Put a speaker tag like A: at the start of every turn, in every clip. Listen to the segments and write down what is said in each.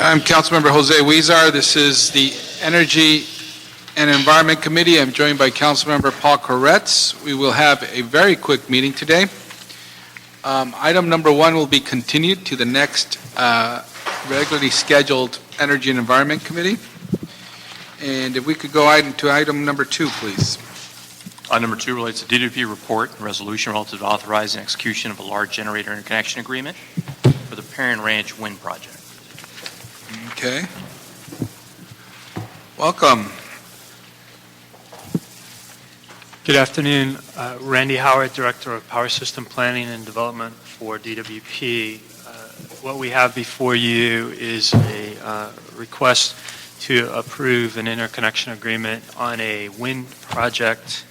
A: I'm Councilmember Jose Huizar. This is the Energy and Environment Committee. I'm joined by Councilmember Paul Koretz. We will have a very quick meeting today. Item number 1 will be continued to the next regularly scheduled Energy and Environment Committee. And if we could go to item number 2, please.
B: Item number 2 relates to DWP report and resolution relative to authorizing execution of a large generator interconnection agreement for the Perrin Ranch Wind Project.
A: Okay. Welcome.
C: Good afternoon. Randy Howard, Director of Power System Planning and Development for DWP. What we have before you is a request to approve an interconnection agreement on a wind project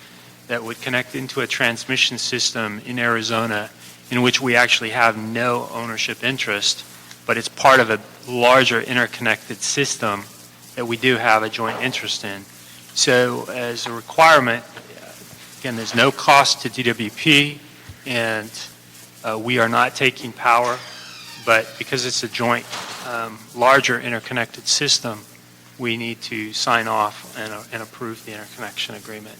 C: that would connect into a transmission system in Arizona in which we actually have no ownership interest, but it's part of a larger interconnected system that we do have a joint interest in. So as a requirement, again, there's no cost to DWP, and we are not taking power, but because it's a joint, larger interconnected system, we need to sign off and approve the interconnection agreement.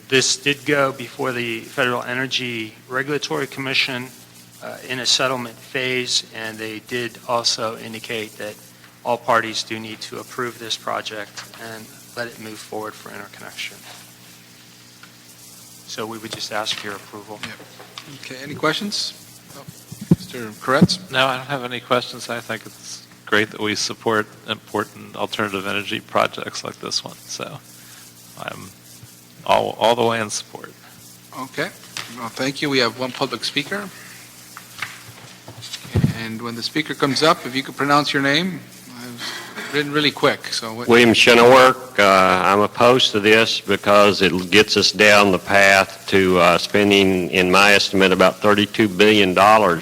C: This did go before the Federal Energy Regulatory Commission in a settlement phase, and they did also indicate that all parties do need to approve this project and let it move forward for interconnection. So we would just ask your approval.
A: Yep. Okay, any questions? Mr. Koretz?
D: No, I don't have any questions. I think it's great that we support important alternative energy projects like this one. So I'm all the way in support.
A: Okay. Well, thank you. We have one public speaker. And when the speaker comes up, if you could pronounce your name. I've written really quick. So
E: William Shinowork. I'm opposed to this because it gets us down the path to spending, in my estimate, about $32 billion,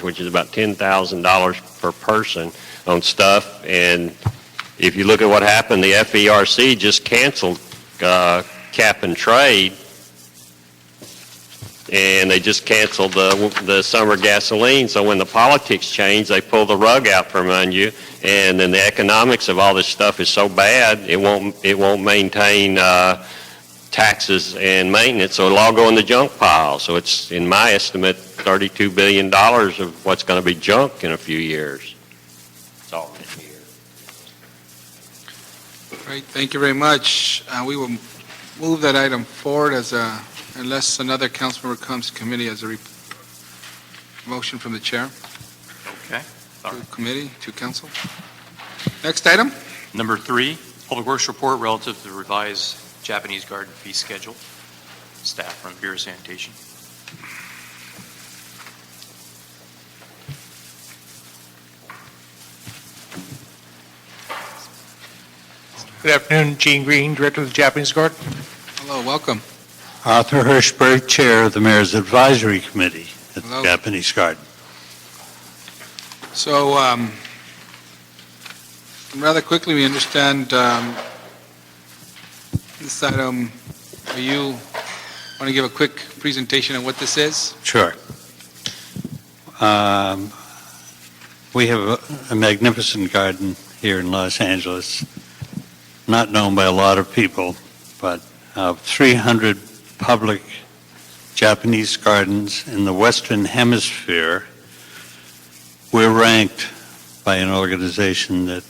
E: which is about $10,000 per person on stuff. And if you look at what happened, the FERC just canceled cap and trade, and they just canceled the summer gasoline. So when the politics change, they pull the rug out from under you, and then the economics of all this stuff is so bad, it won't maintain taxes and maintenance, so it'll all go in the junk pile. So it's, in my estimate, $32 billion of what's going to be junk in a few years. That's all in here.
A: Great. Thank you very much. We will move that item forward unless another council member comes to committee as a motion from the chair.
B: Okay.
A: To committee, to council. Next item.
B: Number 3, Public Works report relative to the revised Japanese garden fee schedule. Staff from the Bureau of Sanitation.
F: Good afternoon, Gene Green, Director of the Japanese Garden.
A: Hello, welcome.
G: Arthur Hirschberg, Chair of the Mayor's Advisory Committee at the Japanese Garden.
A: So, rather quickly, we understand this item. Do you want to give a quick presentation on what this is?
G: Sure. We have a magnificent garden here in Los Angeles, not known by a lot of people, but 300 public Japanese gardens in the Western Hemisphere. We're ranked by an organization that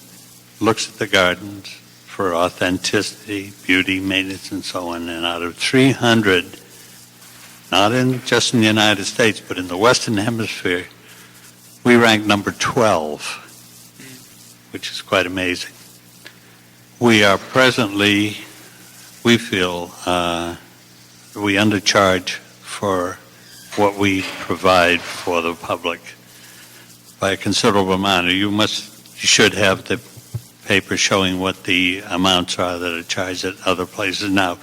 G: looks at the gardens for authenticity, beauty, maintenance, and so on. And out of 300, not just in the United States, but in the Western Hemisphere, we rank number 12, which is quite amazing. We are presently, we feel, we undercharge for what we provide for the public by a considerable amount. You should have the paper showing what the amounts are that are charged at other places. Now,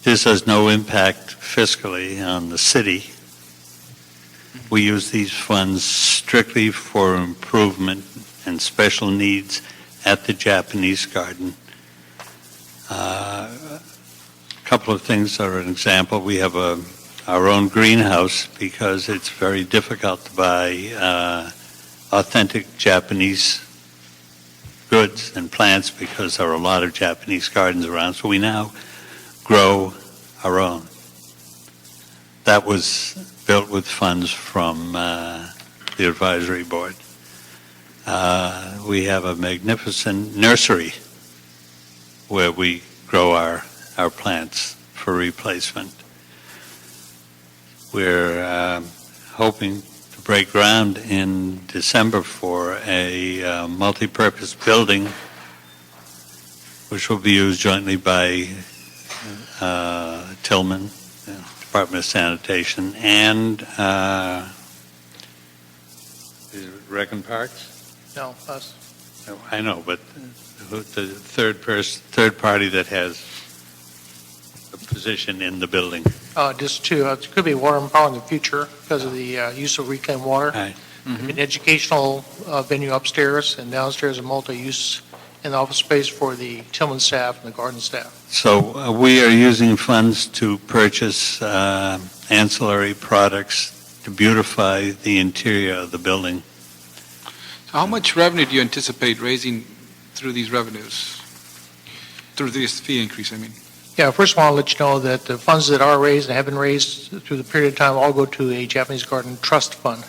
G: this has no impact fiscally on the city. We use these funds strictly for improvement and special needs at the Japanese Garden. A couple of things are an example. We have a our own greenhouse because it's very difficult to buy authentic Japanese goods and plants because there are a lot of Japanese gardens around. So we now grow our own. That was built with funds from the advisory board. We have a magnificent nursery where we grow our plants for replacement. We're hoping to break ground in December for a multi-purpose building which will be used jointly by Tillman, Department of Sanitation, and is it Reckon Parks?
F: No, us.
G: I know, but the third party that has a position in the building.
F: Just two. It could be water and power in the future because of the use of reclaimed water.
G: Right.
F: An educational venue upstairs, and downstairs a multi-use in the office space for the Tillman staff and the garden staff.
G: So we are using funds to purchase ancillary products to beautify the interior of the building.
A: So how much revenue do you anticipate raising through these revenues? Through this fee increase, I mean?
F: Yeah, first of all, I'll let you know that the funds that are raised and have been raised through the period of time all go to a Japanese Garden Trust Fund.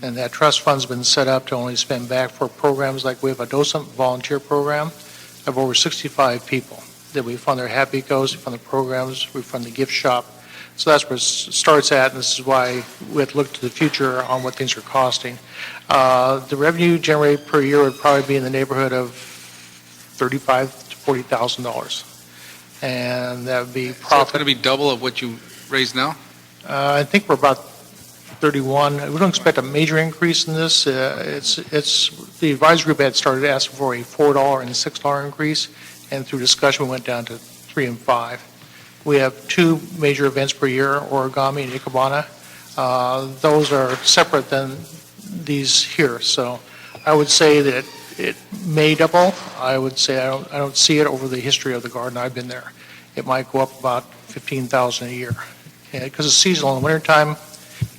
F: And that trust fund's been set up to only spend back for programs like we have a docent volunteer program of over 65 people that we fund their Happy Goes, we fund the programs, we fund the gift shop. So that's where it starts at, and this is why we have to look to the future on what things are costing. The revenue generated per year would probably be in the neighborhood of $35,000 to $40,000. And that would be
A: So it's
F: profit.
A: going to be double of what you raise now?
F: I think we're about 31. We don't expect a major increase in this. It's the advisory group had started asking for a $4 and a $6 increase, and through discussion we went down to 3 and 5. We have 2 major events per year, Origami and Ikebana. Those are separate than these here, so I would say that it may double. I would say I don't see it over the history of the garden. I've been there. It might go up about $15,000 a year because it's seasonal. In the wintertime,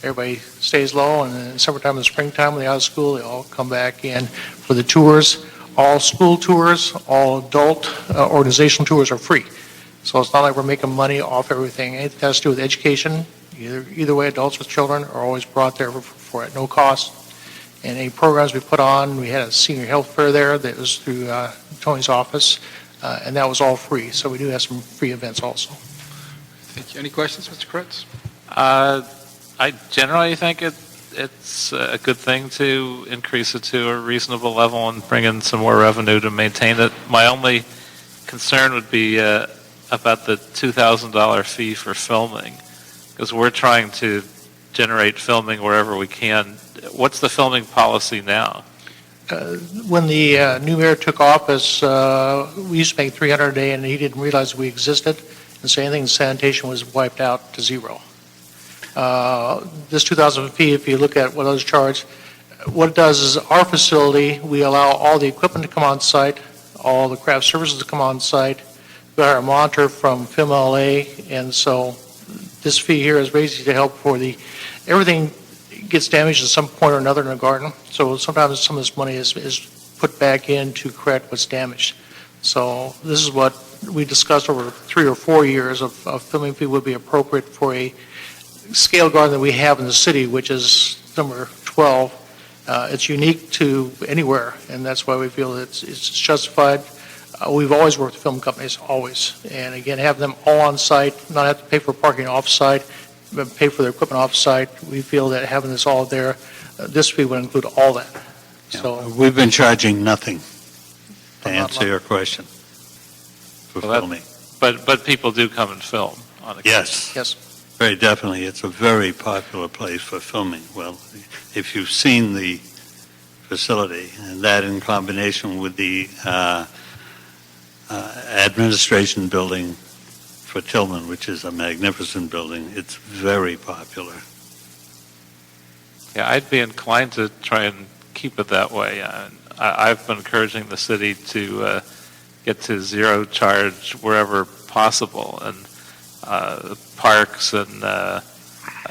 F: everybody stays low, and in summertime and springtime, when they're out of school, they all come back in for the tours. All school tours, all adult organizational tours are free. So it's not like we're making money off everything. Anything that has to do with education, either way, adults with children are always brought there for at no cost. And any programs we put on, we had a senior health fair there that was through Tony's office, and that was all free. So we do have some free events also.
A: Thank you. Any questions, Mr. Kretz?
D: I generally think it's a good thing to increase it to a reasonable level and bring in some more revenue to maintain it. My only concern would be about the $2,000 fee for filming, because we're trying to generate filming wherever we can. What's the filming policy now?
F: When the new mayor took office, we used to make $300 a day, and he didn't realize we existed, and so anything in sanitation was wiped out to zero. This $2,000 fee, if you look at what others charge, what it does is our facility, we allow all the equipment to come on site, all the craft services to come on site. We hire a monitor from Film LA, and so this fee here is basically to help for everything gets damaged at some point or another in a garden. So sometimes some of this money is put back in to correct what's damaged. So this is what we discussed over 3 or 4 years of filming fee would be appropriate for a scale garden that we have in the city, which is number 12. It's unique to anywhere, and that's why we feel it's justified. We've always worked with film companies, always. And again, have them all on site, not have to pay for parking off site, but pay for their equipment off site. We feel that having this all there, this fee would include all that. So
G: We've been charging nothing, to
F: Not
G: answer your question, for
D: Well, that-
G: filming.
D: But people do come and film on occasion.
G: Yes.
F: yes,
G: Very definitely. It's a very popular place for filming. Well, if you've seen the facility, and that in combination with the administration building for Tillman, which is a magnificent building, it's very popular.
D: Yeah, I'd be inclined to try and keep it that way. I've been encouraging the city to get to zero charge wherever possible, and parks and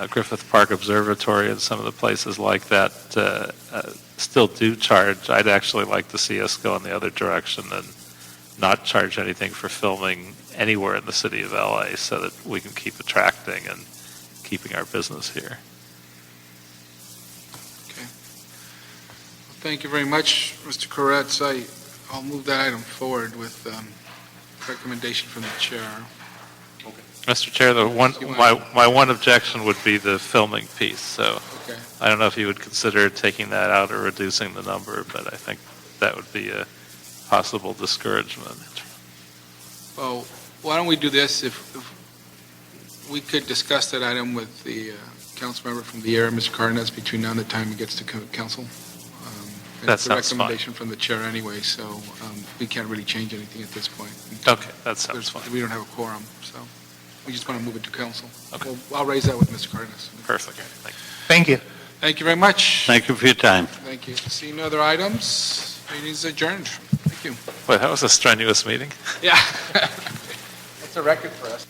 D: Griffith Park Observatory and some of the places like that still do charge. I'd actually like to see us go in the other direction and not charge anything for filming anywhere in the city of LA so that we can keep attracting and keeping our business here.
A: Thank you very much, Mr. Koretz. I'll move that item forward with recommendation from the chair.
D: Mr. Chair, my one objection would be the filming piece, so
A: Okay.
D: I don't know if you would consider taking that out or reducing the number, but I think that would be a possible discouragement.
A: Well, why don't we do this? If we could discuss that item with the council member from the area, Mr. Cardenas, between now and the time it gets to council.
D: That sounds fine.
A: It's a recommendation from the chair anyway, so we can't really change anything at this point.
D: Okay, that sounds fine.
A: We don't have a quorum, so we just want to move it to council.
D: Okay.
A: Well, I'll raise that with Mr. Cardenas.
D: Perfect. Thank you.
F: Thank you.
A: Thank you very much.
G: Thank you for your time.
A: Thank you. Seeing no other items, meeting is adjourned. Thank you.
D: Boy, that was a strenuous meeting.
A: Yeah. That's a record for us.